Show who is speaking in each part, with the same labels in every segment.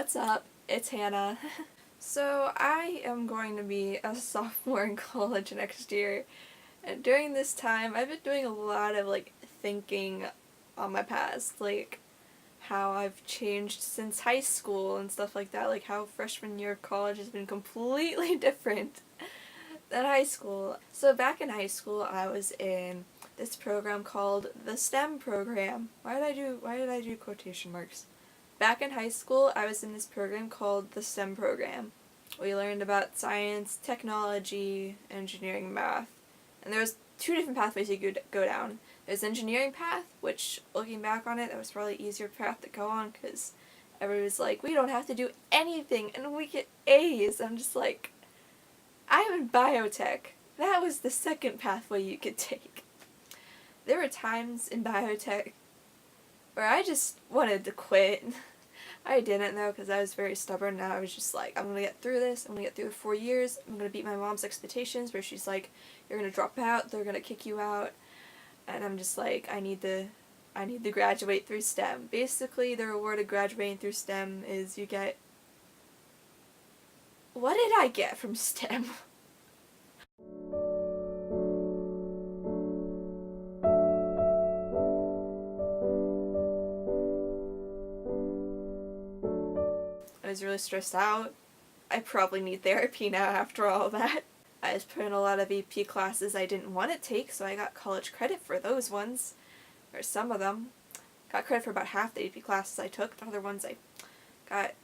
Speaker 1: What's up? It's Hannah. So I am going to be a sophomore in college next year, and during this time I've been doing a lot of thinking on my past, how I've changed since high school and stuff like that, like how freshman year of college has been completely different than high school. So back in high school I was in this program called the STEM program. Why did I do quotation marks? Back in high school, I was in this program called the STEM program. We learned about science, technology, engineering, math. And there was two different pathways you could go down. There's the engineering path, which, looking back on it, that was probably the easier path to go on because everybody was like, we don't have to do anything and we get A's. I'm just like, I'm in biotech. That was the second pathway you could take. There were times in biotech where I just wanted to quit. I didn't though, because I was very stubborn, and I was just like, I'm gonna get through this, I'm gonna get through the 4 years, I'm gonna beat my mom's expectations where she's like, you're gonna drop out, they're gonna kick you out, and I'm just like, I need to graduate through STEM. Basically, the reward of graduating through STEM is you get, what did I get from STEM? I was really stressed out. I probably need therapy now after all that. I was put in a lot of AP classes I didn't want to take, so I got college credit for those ones. Or some of them. Got credit for about half the AP classes I took. The other ones I got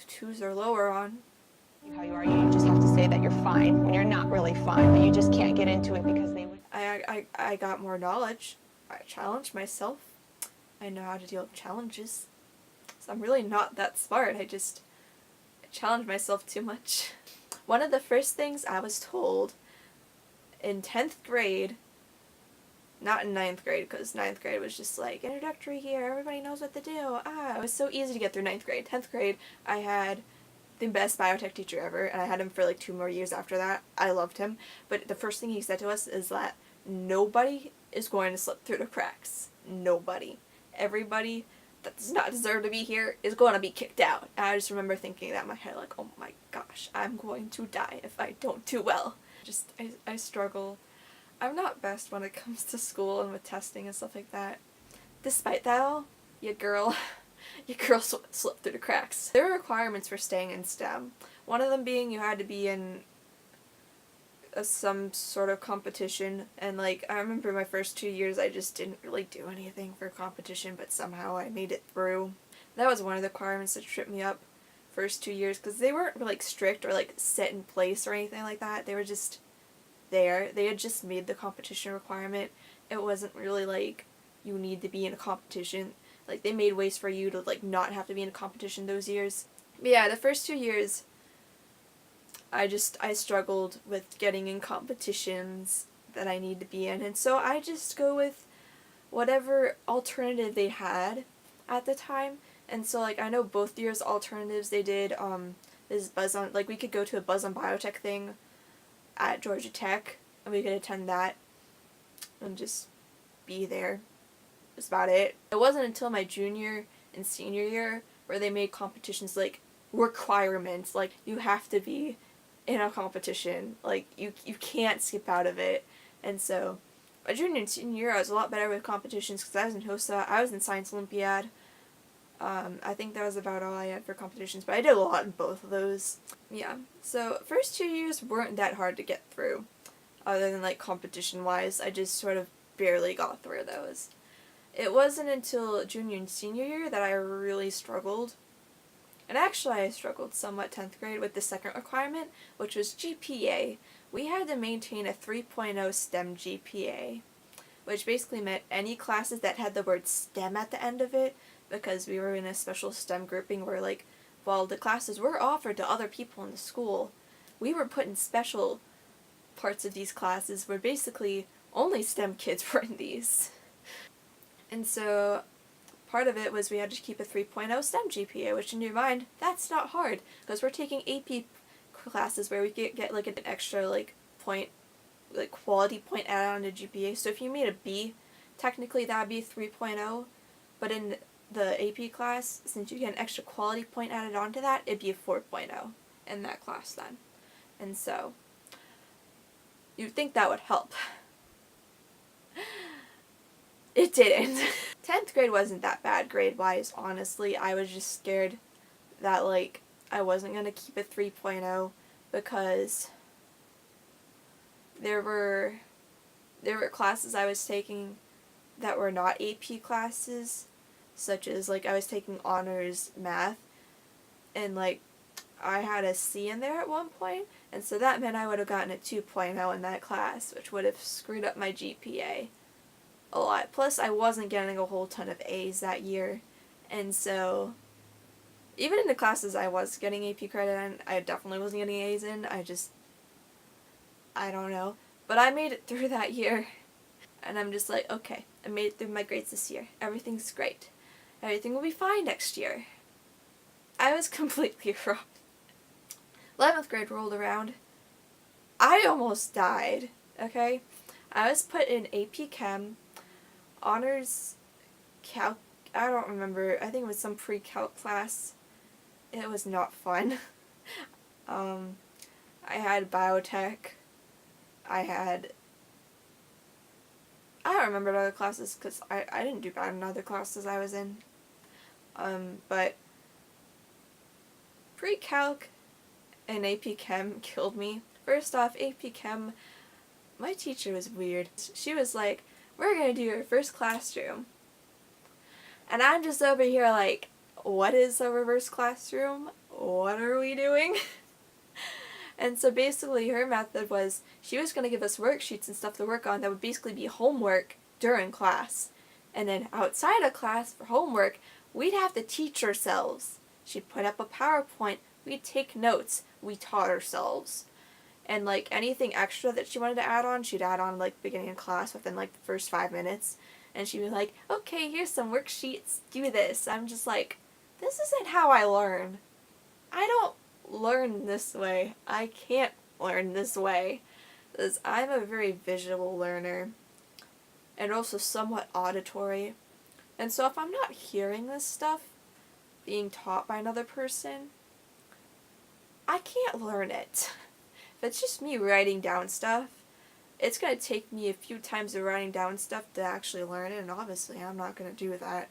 Speaker 1: 2s or lower on.
Speaker 2: How you are, you just have to say that you're fine when you're not really fine, but you just can't get into it because they would.
Speaker 1: I got more knowledge. I challenged myself. I know how to deal with challenges. So I'm really not that smart. I challenged myself too much. One of the first things I was told in 10th grade, not in 9th grade, because 9th grade was just like, introductory here, everybody knows what to do. It was so easy to get through 9th grade. 10th grade, I had the best biotech teacher ever, and I had him for like 2 more years after that. I loved him. But the first thing he said to us is that nobody is going to slip through the cracks. Nobody. Everybody that does not deserve to be here is going to be kicked out. And I just remember thinking that in my head, like, oh my gosh, I'm going to die if I don't do well. I struggle. I'm not best when it comes to school and with testing and stuff like that. Despite that all, your girl slipped through the cracks. There were requirements for staying in STEM. One of them being you had to be in some sort of competition, and I remember my first 2 years I just didn't really do anything for competition, but somehow I made it through. That was one of the requirements that tripped me up first 2 years, because they weren't strict or set in place or anything like that. They were just there. They had just made the competition requirement. It wasn't really you need to be in a competition. They made ways for you to not have to be in a competition those years. But yeah, the first 2 years I struggled with getting in competitions that I need to be in, and so I just go with whatever alternative they had at the time. And so I know both years' alternatives they did this Buzz on, we could go to a Buzz on Biotech thing at Georgia Tech, and we could attend that and just be there. That's about it. It wasn't until my junior and senior year where they made competitions requirements, you have to be in a competition, you can't skip out of it. And so my junior and senior year I was a lot better with competitions because I was in HOSA, I was in Science Olympiad. I think that was about all I had for competitions, but I did a lot in both of those. Yeah, so first 2 years weren't that hard to get through, other than competition wise. I just sort of barely got through those. It wasn't until junior and senior year that I really struggled. And actually I struggled somewhat 10th grade with the second requirement, which was GPA. We had to maintain a 3.0 STEM GPA, which basically meant any classes that had the word STEM at the end of it, because we were in a special STEM grouping where while the classes were offered to other people in the school, we were put in special parts of these classes where basically only STEM kids were in these. And so part of it was we had to keep a 3.0 STEM GPA, which in your mind, that's not hard, because we're taking AP classes where we could get an extra point, quality point added on to GPA. So if you made a B, technically that would be 3.0, but in the AP class, since you get an extra quality point added onto that, it'd be a 4.0 in that class then. And so, you'd think that would help. It didn't. 10th grade wasn't that bad grade-wise, honestly. I was just scared that, like, I wasn't going to keep a 3.0 because there were classes I was taking that were not AP classes, such as, like, I was taking honors math, and, like, I had a C in there at one point, and so that meant I would have gotten a 2.0 in that class, which would have screwed up my GPA a lot. Plus, I wasn't getting a whole ton of A's that year, and so even in the classes I was getting AP credit in, I definitely wasn't getting A's in. I don't know. But I made it through that year, and I'm just like, okay, I made it through my grades this year. Everything's great. Everything will be fine next year. I was completely wrong. 11th grade rolled around. I almost died, okay? I was put in AP Chem, honors calc, I don't remember, I think it was some pre-calc class. It was not fun. I had biotech, I don't remember other classes because I didn't do bad in other classes I was in. But pre-calc and AP Chem killed me. First off, AP Chem, my teacher was weird. She was like, we're going to do your first classroom. And I'm just over here like, what is a reverse classroom? What are we doing? And so basically her method was she was going to give us worksheets and stuff to work on that would basically be homework during class. And then outside of class for homework, we'd have to teach ourselves. She'd put up a PowerPoint, we'd take notes, we taught ourselves. And like anything extra that she wanted to add on, she'd add on like beginning of class within like the first 5 minutes. And she'd be like, okay, here's some worksheets, do this. I'm just like, this isn't how I learn. I don't learn this way. I can't learn this way. Because I'm a very visual learner. And also somewhat auditory. And so if I'm not hearing this stuff being taught by another person, I can't learn it. If it's just me writing down stuff, it's going to take me a few times of writing down stuff to actually learn it, and obviously I'm not going to do that.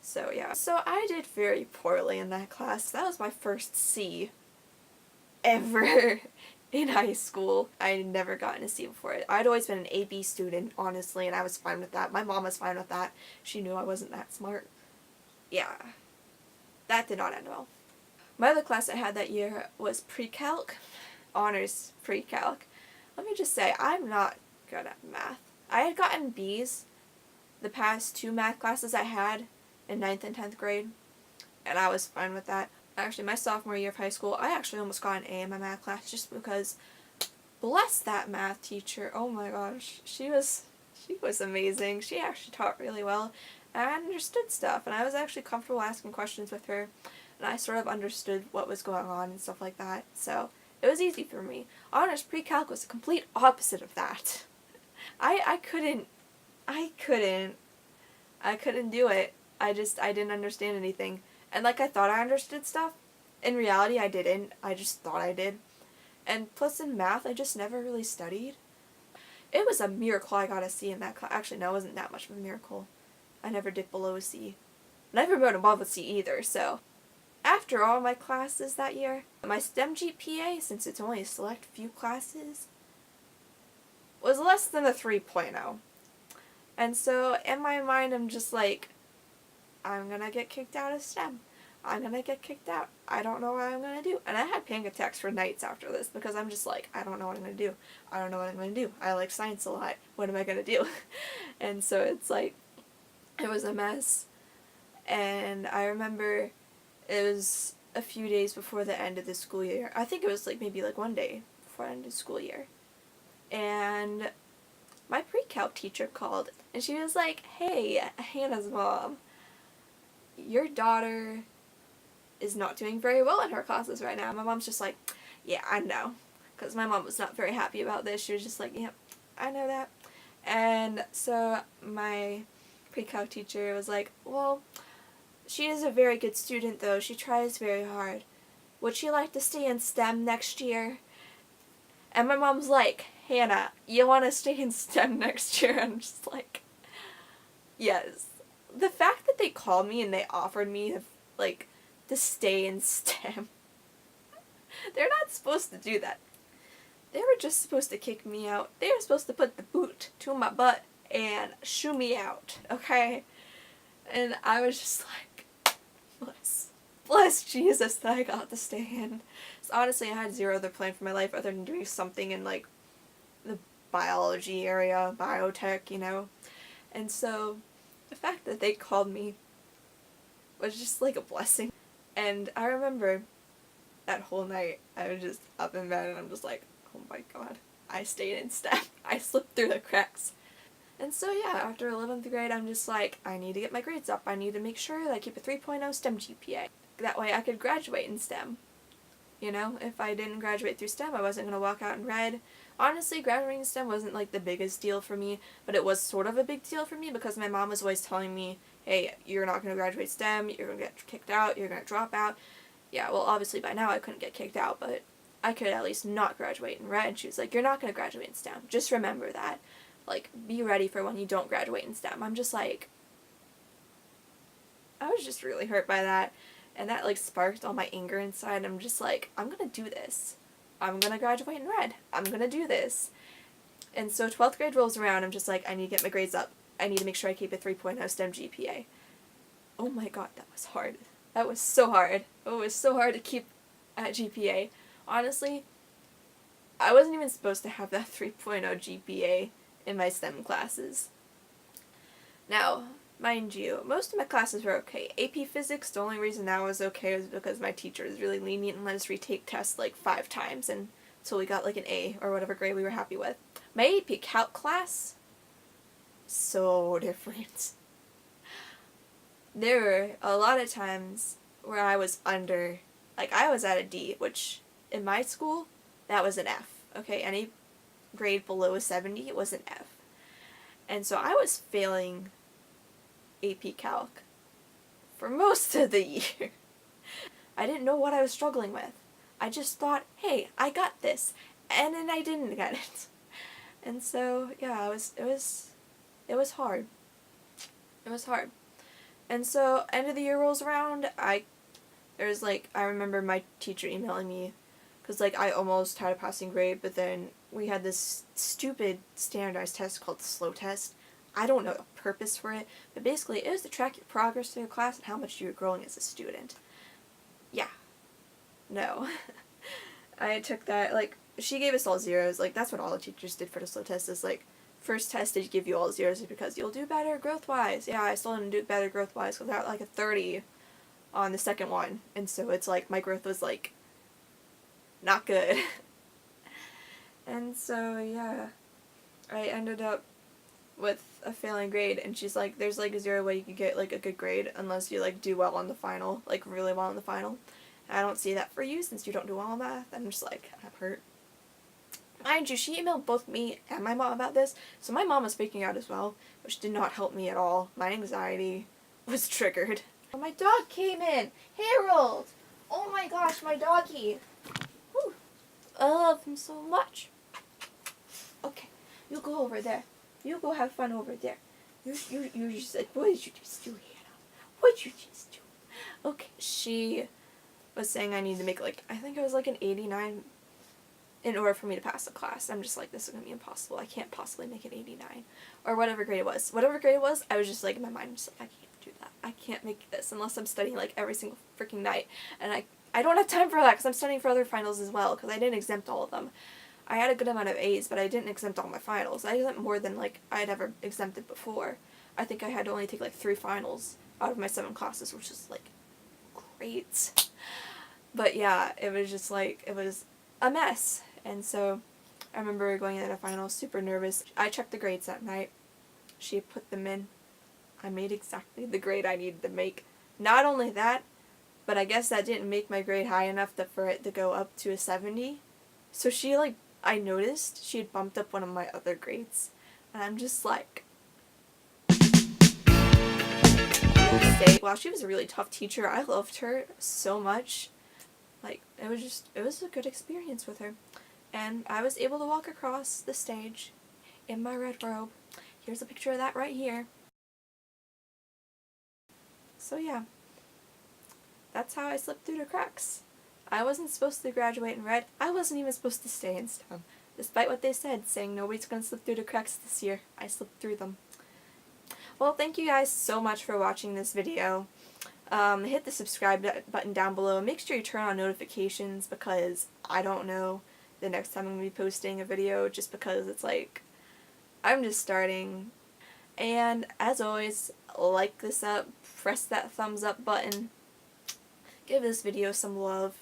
Speaker 1: So yeah. So I did very poorly in that class. That was my first C ever in high school. I had never gotten a C before. I'd always been an AB student, honestly, and I was fine with that. My mom was fine with that. She knew I wasn't that smart. Yeah. That did not end well. My other class I had that year was pre-calc. Honors pre-calc. Let me just say, I'm not good at math. I had gotten B's the past 2 math classes I had in 9th and 10th grade, and I was fine with that. Actually, my sophomore year of high school, I actually almost got an A in my math class just because, bless that math teacher, oh my gosh, she was amazing. She actually taught really well, and I understood stuff, and I was actually comfortable asking questions with her, and I sort of understood what was going on and stuff like that, so it was easy for me. Honors pre-calc was the complete opposite of that. I couldn't do it. I didn't understand anything. And like I thought I understood stuff. In reality, I didn't. I just thought I did. And plus in math, I just never really studied. It was a miracle I got a C in that class. Actually, no, it wasn't that much of a miracle. I never dipped below a C. Never wrote above a C either, so. After all my classes that year, my STEM GPA, since it's only a select few classes, was less than a 3.0. And so, in my mind, I'm just like, I'm gonna get kicked out of STEM. I'm gonna get kicked out. I don't know what I'm gonna do. And I had panic attacks for nights after this because I'm just like, I don't know what I'm gonna do. I don't know what I'm gonna do. I like science a lot. What am I gonna do? And so it's like, it was a mess. And I remember it was a few days before the end of the school year. I think it was like maybe like one day before the end of the school year. And my pre-calc teacher called and she was like, hey, Hannah's mom, your daughter is not doing very well in her classes right now. My mom's just like, yeah, I know. Because my mom was not very happy about this. She was just like, yep, I know that. And so my pre-calc teacher was like, well, She is a very good student, though. She tries very hard. Would she like to stay in STEM next year? And my mom's like, Hannah, you want to stay in STEM next year? I'm just like, yes. The fact that they called me and they offered me to stay in STEM, they're not supposed to do that. They were just supposed to kick me out. They were supposed to put the boot to my butt and shoo me out, okay? And I was just like, bless Jesus that I got to stay in. So honestly, I had zero other plan for my life other than doing something in like the biology area, biotech, you know? And so the fact that they called me was just like a blessing. And I remember that whole night, I was just up in bed and I'm just like, oh my god, I stayed in STEM. I slipped through the cracks. And so yeah, after 11th grade, I'm just like, I need to get my grades up. I need to make sure that I keep a 3.0 STEM GPA. That way I could graduate in STEM. You know, if I didn't graduate through STEM, I wasn't going to walk out in red. Honestly, graduating in STEM wasn't like the biggest deal for me, but it was sort of a big deal for me because my mom was always telling me, hey, you're not going to graduate STEM, you're going to get kicked out, you're going to drop out. Yeah, well, obviously by now I couldn't get kicked out, but I could at least not graduate in red. She was like, you're not going to graduate in STEM. Just remember that. Like, be ready for when you don't graduate in STEM. I'm just like, I was just really hurt by that. And that, like, sparked all my anger inside. I'm just like, I'm going to do this. I'm going to graduate in red. I'm going to do this. And so 12th grade rolls around. I'm just like, I need to get my grades up. I need to make sure I keep a 3.0 STEM GPA. Oh my god, that was hard. That was so hard. It was so hard to keep at GPA. Honestly, I wasn't even supposed to have that 3.0 GPA in my STEM classes. Now, mind you, most of my classes were okay. AP Physics, the only reason that was okay was because my teacher was really lenient and let us retake tests like 5 times until we got like an A or whatever grade we were happy with. My AP Calc class, so different. There were a lot of times where I was under, like I was at a D, which in my school, that was an F. Okay, any grade below a 70 was an F. And so I was failing AP Calc for most of the year. I didn't know what I was struggling with. I just thought, hey, I got this. And then I didn't get it. And so, yeah, it was hard. It was hard. And so, end of the year rolls around, I remember my teacher emailing me, because, like, I almost had a passing grade, but then we had this stupid standardized test called the slow test. I don't know the purpose for it, but basically it was to track your progress through class and how much you were growing as a student. Yeah. No. I took that, like, she gave us all zeros, like, that's what all the teachers did for the slow test, is, like, first test they give you all zeros because you'll do better growth-wise. Yeah, I still didn't do better growth-wise because I got, like, a 30 on the second one, and so it's, like, my growth was, like, not good. And so, yeah, I ended up with a failing grade, and she's like, there's, like, 0 way you could get, like, a good grade unless you, like, do well on the final, like, really well on the final. And I don't see that for you since you don't do well on math. I'm just like, I'm hurt. Mind you, she emailed both me and my mom about this, so my mom was freaking out as well, which did not help me at all. My anxiety was triggered. My dog came in! Harold! Oh my gosh, my doggy! Whew. I love him so much. Okay, you go over there. You go have fun over there. You just like, what did you just do, Hannah? What did you just do? Okay, she was saying I need to make, like, I think it was like an 89 in order for me to pass the class. I'm just like, this is going to be impossible. I can't possibly make an 89. Or whatever grade it was. Whatever grade it was, I was just like, in my mind, just like, I can't do that. I can't make this unless I'm studying, like, every single freaking night. And I don't have time for that because I'm studying for other finals as well because I didn't exempt all of them. I had a good amount of A's, but I didn't exempt all my finals. I exempt more than, like, I had ever exempted before. I think I had to only take, like, 3 finals out of my 7 classes, which is, like, great. But, yeah, it was just, like, it was a mess. And so I remember going into the finals super nervous. I checked the grades that night. She put them in. I made exactly the grade I needed to make. Not only that, but I guess that didn't make my grade high enough for it to go up to a 70. So she, like, I noticed she had bumped up one of my other grades. And I'm just like, say, wow, she was a really tough teacher. I loved her so much. Like, it was a good experience with her. And I was able to walk across the stage in my red robe. Here's a picture of that right here. So yeah, that's how I slipped through the cracks. I wasn't supposed to graduate in red. I wasn't even supposed to stay in STEM. Despite what they said, saying nobody's going to slip through the cracks this year, I slipped through them. Well, thank you guys so much for watching this video. Hit the subscribe button down below. Make sure you turn on notifications because I don't know the next time I'm going to be posting a video, just because it's like, I'm just starting. And as always, like this up, press that thumbs up button, give this video some love.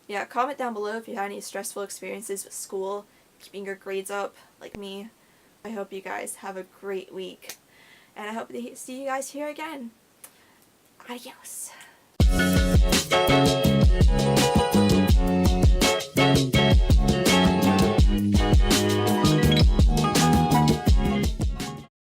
Speaker 1: Yeah, comment down below if you had any stressful experiences with school, keeping your grades up like me. I hope you guys have a great week, and I hope to see you guys here again. Adios.